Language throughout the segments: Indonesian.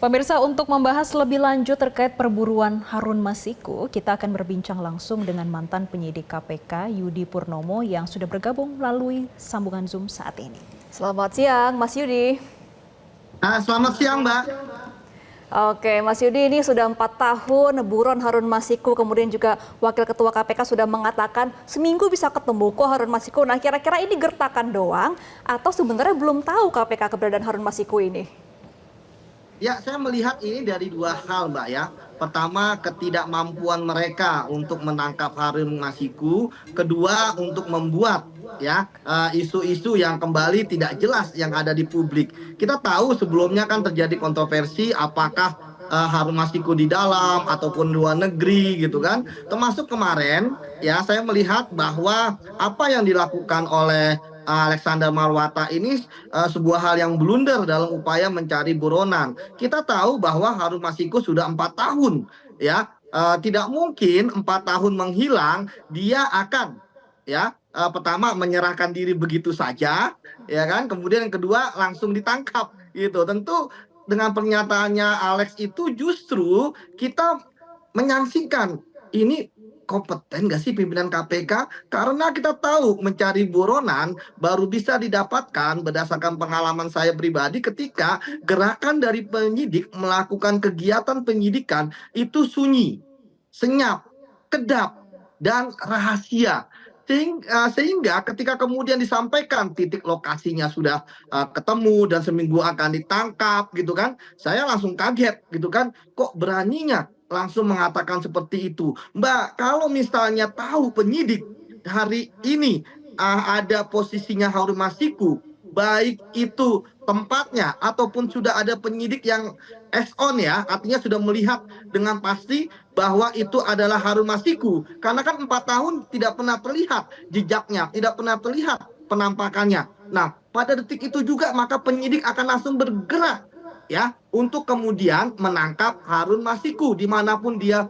Pemirsa, untuk membahas lebih lanjut terkait perburuan Harun Masiku, kita akan berbincang langsung dengan mantan penyidik KPK Yudi Purnomo yang sudah bergabung melalui sambungan Zoom saat ini. Selamat siang, Mas Yudi. Selamat siang, Mbak. Oke, Mas Yudi, ini sudah 4 tahun buron Harun Masiku, kemudian juga Wakil Ketua KPK sudah mengatakan seminggu bisa ketemu kok Harun Masiku. Nah, kira-kira ini gertakan doang atau sebenarnya belum tahu KPK keberadaan Harun Masiku ini? Ya, saya melihat ini dari dua hal, Mbak ya. Pertama, ketidakmampuan mereka untuk menangkap Harun Masiku. Kedua, untuk membuat isu-isu yang kembali tidak jelas yang ada di publik. Kita tahu sebelumnya kan terjadi kontroversi apakah Harun Masiku di dalam ataupun luar negeri gitu kan. Termasuk kemarin ya saya melihat bahwa apa yang dilakukan oleh Alexander Marwata ini sebuah hal yang blunder dalam upaya mencari buronan. Kita tahu bahwa Harun Masiku sudah 4 tahun, ya tidak mungkin 4 tahun menghilang dia akan pertama menyerahkan diri begitu saja, ya kan? Kemudian yang kedua langsung ditangkap, gitu. Tentu dengan pernyataannya Alex itu justru kita menyaksikan ini kompeten nggak sih pimpinan KPK? Karena kita tahu mencari buronan baru bisa didapatkan berdasarkan pengalaman saya pribadi ketika gerakan dari penyidik melakukan kegiatan penyidikan itu sunyi, senyap, kedap, dan rahasia. Sehingga ketika kemudian disampaikan titik lokasinya sudah ketemu dan seminggu akan ditangkap gitu kan, saya langsung kaget gitu kan, kok beraninya langsung mengatakan seperti itu. Mbak, kalau misalnya tahu penyidik hari ini ada posisinya Harun Masiku, baik itu tempatnya ataupun sudah ada penyidik yang on ya, artinya sudah melihat dengan pasti bahwa itu adalah Harun Masiku. Karena kan 4 tahun tidak pernah terlihat jejaknya, tidak pernah terlihat penampakannya. Nah, pada detik itu juga maka penyidik akan langsung bergerak ya untuk kemudian menangkap Harun Masiku dimanapun dia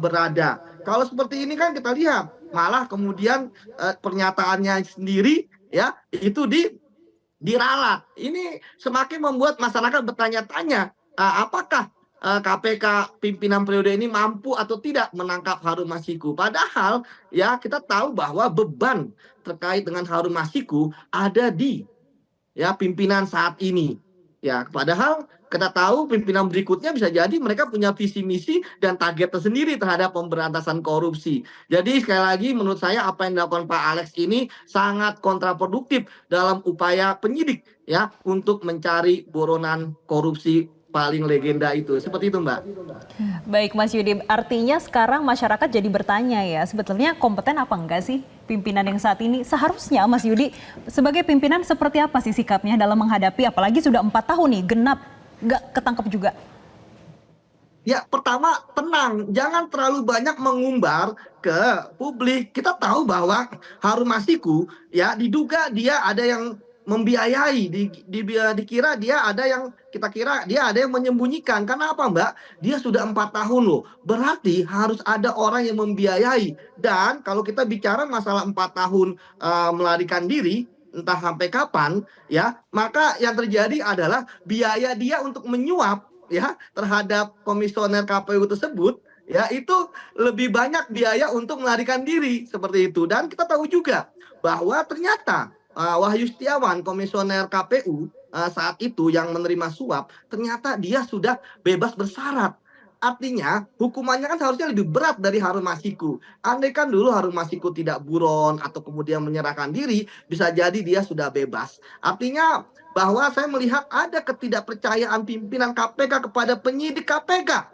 berada. Kalau seperti ini kan kita lihat malah kemudian pernyataannya sendiri ya itu diralat. Ini semakin membuat masyarakat bertanya-tanya apakah KPK pimpinan periode ini mampu atau tidak menangkap Harun Masiku. Padahal ya kita tahu bahwa beban terkait dengan Harun Masiku ada di pimpinan saat ini. Ya, padahal kita tahu pimpinan berikutnya bisa jadi mereka punya visi misi dan target tersendiri terhadap pemberantasan korupsi. Jadi sekali lagi menurut saya apa yang dilakukan Pak Alex ini sangat kontraproduktif dalam upaya penyidik ya untuk mencari buronan korupsi paling legenda itu. Seperti itu, Mbak. Baik, Mas Yudi, artinya sekarang masyarakat jadi bertanya ya, sebetulnya kompeten apa enggak sih pimpinan yang saat ini? Seharusnya Mas Yudi sebagai pimpinan seperti apa sih sikapnya dalam menghadapi, apalagi sudah 4 tahun nih, genap, nggak ketangkep juga? Ya, pertama tenang, jangan terlalu banyak mengumbar ke publik. Kita tahu bahwa Harun Masiku ya diduga dia ada yang membiayai, dikira dia ada yang kita kira dia ada yang menyembunyikan. Karena apa, Mbak? Dia sudah 4 tahun loh. Berarti harus ada orang yang membiayai. Dan kalau kita bicara masalah 4 tahun melarikan diri, entah sampai kapan, ya, maka yang terjadi adalah biaya dia untuk menyuap ya terhadap komisioner KPU tersebut ya itu lebih banyak biaya untuk melarikan diri seperti itu. Dan kita tahu juga bahwa ternyata Wahyu Setiawan komisioner KPU saat itu yang menerima suap ternyata dia sudah bebas bersyarat. Artinya hukumannya kan seharusnya lebih berat dari Harun Masiku. Andai kan dulu Harun Masiku tidak buron atau kemudian menyerahkan diri, bisa jadi dia sudah bebas. Artinya bahwa saya melihat ada ketidakpercayaan pimpinan KPK kepada penyidik KPK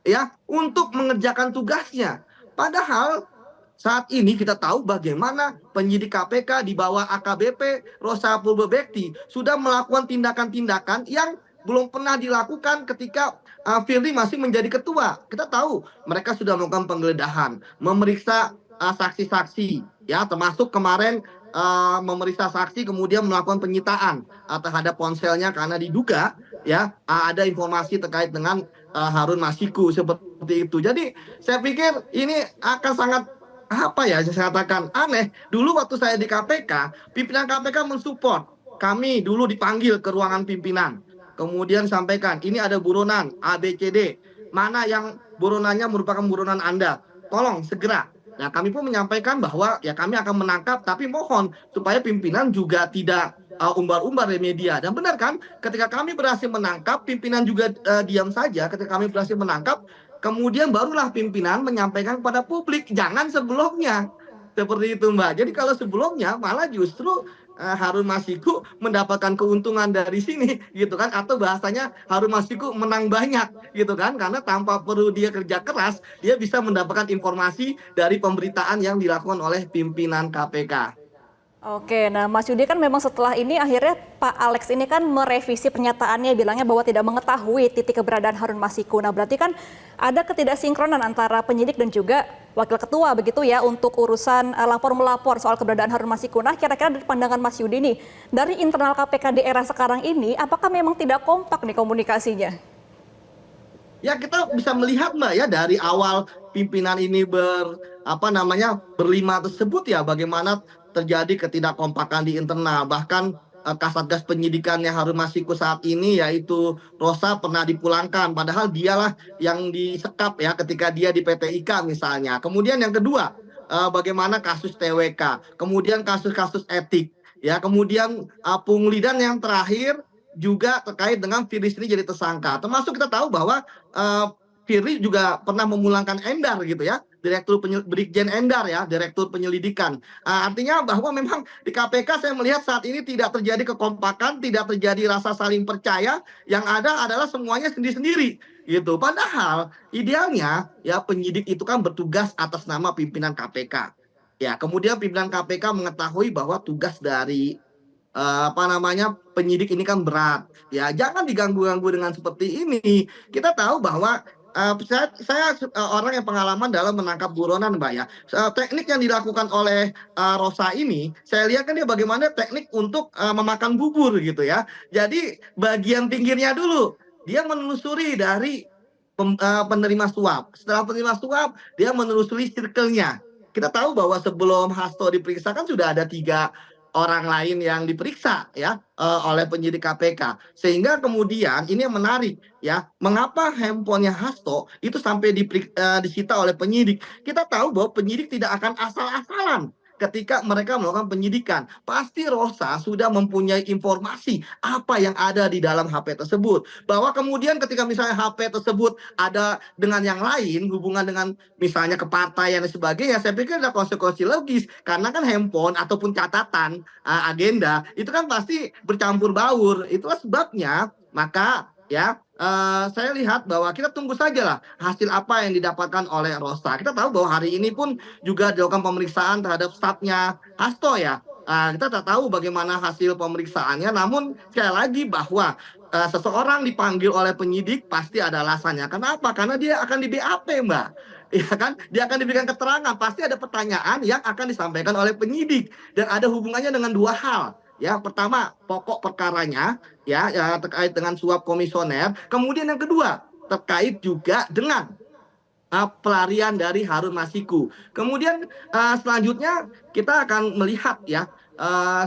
ya untuk mengerjakan tugasnya. Padahal saat ini kita tahu bagaimana penyidik KPK di bawah AKBP Rosa Purwobekti sudah melakukan tindakan-tindakan yang belum pernah dilakukan ketika Firly masih menjadi ketua. Kita tahu mereka sudah melakukan penggeledahan, memeriksa saksi-saksi, ya termasuk kemarin memeriksa saksi kemudian melakukan penyitaan terhadap ponselnya karena diduga ya ada informasi terkait dengan Harun Masiku seperti itu. Jadi saya pikir ini akan sangat saya katakan aneh. Dulu waktu saya di KPK, pimpinan KPK mensupport kami dulu dipanggil ke ruangan pimpinan. kemudian sampaikan ini ada buronan A, B, C, D. Mana yang buronannya merupakan buronan Anda? Tolong segera. Nah, kami pun menyampaikan bahwa ya kami akan menangkap, tapi mohon supaya pimpinan juga tidak umbar-umbar di media. Dan benar kan, ketika kami berhasil menangkap, pimpinan juga diam saja. Ketika kami berhasil menangkap, kemudian barulah pimpinan menyampaikan kepada publik, jangan sebelumnya. Seperti itu, Mbak. Jadi kalau sebelumnya malah justru Harun Masiku mendapatkan keuntungan dari sini gitu kan, atau bahasanya Harun Masiku menang banyak gitu kan, karena tanpa perlu dia kerja keras dia bisa mendapatkan informasi dari pemberitaan yang dilakukan oleh pimpinan KPK. Oke, nah Mas Yudi kan memang setelah ini akhirnya Pak Alex ini kan merevisi pernyataannya bilangnya bahwa tidak mengetahui titik keberadaan Harun Masiku. Nah berarti kan ada ketidaksinkronan antara penyidik dan juga wakil ketua begitu ya untuk urusan lapor-melapor soal keberadaan Harun Masiku. Nah kira-kira dari pandangan Mas Yudi nih, dari internal KPK di era sekarang ini apakah memang tidak kompak nih komunikasinya? Ya kita bisa melihat Mbak ya dari awal pimpinan ini berlima tersebut ya bagaimana terjadi ketidakkompakan di internal, bahkan Kasatgas penyidikannya Harun Masiku saat ini yaitu Rosa pernah dipulangkan padahal dialah yang disekap ya ketika dia di PT IKA misalnya. Kemudian yang kedua bagaimana kasus TWK, kemudian kasus-kasus etik ya, kemudian pungli, dan yang terakhir juga terkait dengan Firly ini jadi tersangka. Termasuk kita tahu bahwa Firly juga pernah memulangkan Endar gitu ya, Brigjen Endar ya, Direktur Penyelidikan. Artinya bahwa memang di KPK saya melihat saat ini tidak terjadi kekompakan, tidak terjadi rasa saling percaya, yang ada adalah semuanya sendiri-sendiri gitu. Padahal idealnya ya penyidik itu kan bertugas atas nama pimpinan KPK. Ya, kemudian pimpinan KPK mengetahui bahwa tugas dari penyidik ini kan berat ya, jangan diganggu-ganggu dengan seperti ini. Kita tahu bahwa saya orang yang pengalaman dalam menangkap buronan Mbak ya. Teknik yang dilakukan oleh Rosa ini saya lihat kan dia bagaimana teknik untuk memakan bubur gitu ya. Jadi bagian pinggirnya dulu dia menelusuri dari penerima suap. Setelah penerima suap dia menelusuri circle-nya. Kita tahu bahwa sebelum Hasto diperiksa kan sudah ada 3 orang lain yang diperiksa ya oleh penyidik KPK, sehingga kemudian ini yang menarik ya, mengapa handphonenya Hasto itu sampai disita oleh penyidik. Kita tahu bahwa penyidik tidak akan asal-asalan ketika mereka melakukan penyidikan. Pasti Rosa sudah mempunyai informasi apa yang ada di dalam HP tersebut, bahwa kemudian ketika misalnya HP tersebut ada dengan yang lain, hubungan dengan misalnya kepartaian dan sebagainya, saya pikir ada konsekuensi logis, karena kan handphone ataupun catatan agenda itu kan pasti bercampur baur. Itulah sebabnya maka ya saya lihat bahwa kita tunggu saja lah hasil apa yang didapatkan oleh Rosa. Kita tahu bahwa hari ini pun juga dilakukan pemeriksaan terhadap stafnya Hasto ya. Kita tak tahu bagaimana hasil pemeriksaannya, namun sekali lagi bahwa seseorang dipanggil oleh penyidik pasti ada alasannya. Kenapa? Karena dia akan di BAP, Mbak. Ya kan, dia akan diberikan keterangan, pasti ada pertanyaan yang akan disampaikan oleh penyidik dan ada hubungannya dengan 2 hal. Ya, pertama pokok perkaranya ya terkait dengan suap komisioner. Kemudian yang kedua terkait juga dengan pelarian dari Harun Masiku. Kemudian selanjutnya kita akan melihat ya,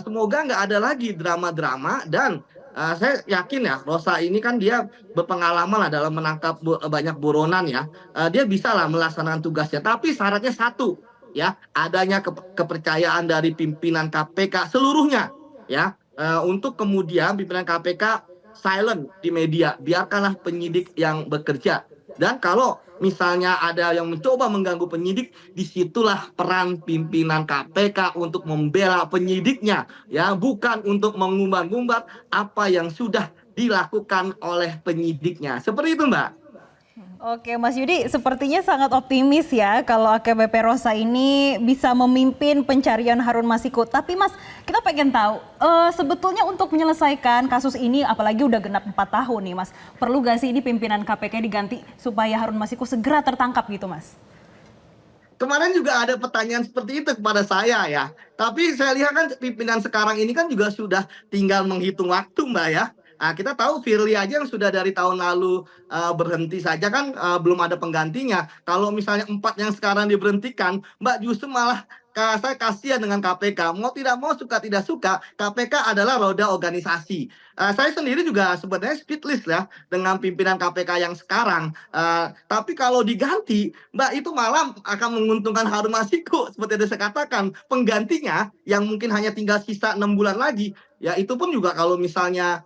semoga nggak ada lagi drama-drama, dan saya yakin ya Rosa ini kan dia berpengalaman lah dalam menangkap banyak buronan ya. Dia bisa lah melaksanakan tugasnya, tapi syaratnya satu ya, adanya kepercayaan dari pimpinan KPK seluruhnya ya, untuk kemudian pimpinan KPK silent di media, biarkanlah penyidik yang bekerja. Dan kalau misalnya ada yang mencoba mengganggu penyidik, disitulah peran pimpinan KPK untuk membela penyidiknya ya, bukan untuk mengumbar-ngumbar apa yang sudah dilakukan oleh penyidiknya. Seperti itu, Mbak. Oke, Mas Yudi, sepertinya sangat optimis ya kalau AKBP Rosa ini bisa memimpin pencarian Harun Masiku. Tapi Mas, kita pengen tahu, sebetulnya untuk menyelesaikan kasus ini, apalagi udah genap 4 tahun nih Mas, perlu gak sih ini pimpinan KPK diganti supaya Harun Masiku segera tertangkap gitu Mas? Kemarin juga ada pertanyaan seperti itu kepada saya ya. Tapi saya lihat kan pimpinan sekarang ini kan juga sudah tinggal menghitung waktu, Mbak ya. Kita tahu Firly aja yang sudah dari tahun lalu berhenti saja kan belum ada penggantinya. Kalau misalnya 4 yang sekarang diberhentikan, Mbak, justru malah saya kasihan dengan KPK. Mau tidak mau, suka tidak suka, KPK adalah roda organisasi. Saya sendiri juga sebenarnya speechless ya dengan pimpinan KPK yang sekarang. Tapi kalau diganti, Mbak, itu malah akan menguntungkan Harun Masiku. Seperti yang saya katakan, penggantinya yang mungkin hanya tinggal sisa 6 bulan lagi, ya itu pun juga kalau misalnya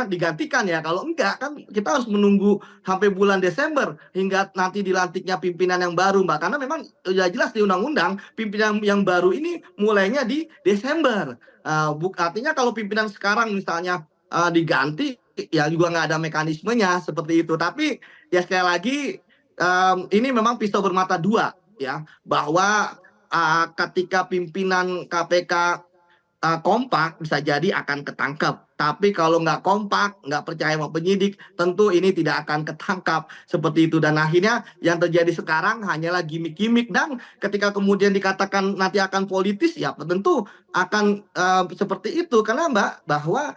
digantikan ya. Kalau enggak kan kita harus menunggu sampai bulan Desember hingga nanti dilantiknya pimpinan yang baru, Mbak. Karena memang ya jelas di undang-undang pimpinan yang baru ini mulainya di Desember. Artinya kalau pimpinan sekarang misalnya diganti, ya juga nggak ada mekanismenya seperti itu. Tapi ya sekali lagi ini memang pisau bermata dua ya, bahwa ketika pimpinan KPK kompak bisa jadi akan ketangkep. Tapi kalau nggak kompak, nggak percaya sama penyidik, tentu ini tidak akan ketangkap seperti itu. Dan akhirnya yang terjadi sekarang hanyalah gimmick-gimmick. Dan ketika kemudian dikatakan nanti akan politis, ya tentu akan seperti itu. Karena Mbak, bahwa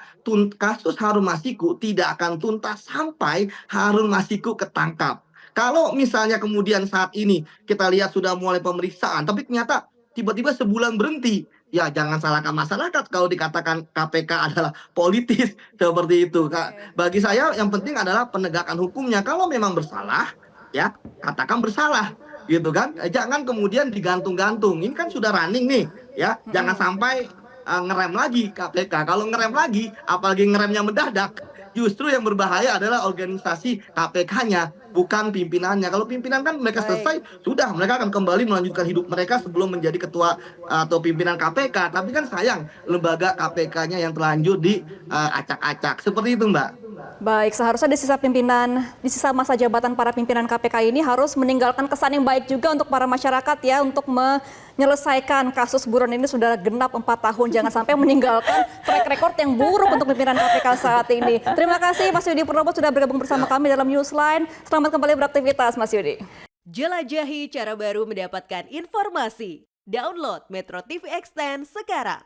kasus Harun Masiku tidak akan tuntas sampai Harun Masiku ketangkap. Kalau misalnya kemudian saat ini kita lihat sudah mulai pemeriksaan, tapi ternyata tiba-tiba sebulan berhenti, ya jangan salahkan masyarakat kalau dikatakan KPK adalah politis seperti itu. Bagi saya yang penting adalah penegakan hukumnya. Kalau memang bersalah, ya katakan bersalah, gitu kan. Jangan kemudian digantung-gantung. Ini kan sudah running nih, ya. Jangan sampai ngerem lagi KPK. Kalau ngerem lagi, apalagi ngeremnya mendadak, justru yang berbahaya adalah organisasi KPK-nya, bukan pimpinannya. Kalau pimpinan kan mereka selesai, sudah mereka akan kembali melanjutkan hidup mereka sebelum menjadi ketua atau pimpinan KPK. Tapi kan sayang lembaga KPK-nya yang terlanjur diacak-acak. Seperti itu, Mbak. Baik, seharusnya di sisa masa jabatan para pimpinan KPK ini harus meninggalkan kesan yang baik juga untuk para masyarakat ya, untuk menyelesaikan kasus buron ini sudah genap 4 tahun. Jangan sampai meninggalkan track record yang buruk untuk pimpinan KPK saat ini. Terima kasih Mas Yudi Purnomo sudah bergabung bersama kami dalam Newsline. Selamat kembali beraktivitas Mas Yudi. Jelajahi cara baru mendapatkan informasi. Download Metro TV Extend sekarang.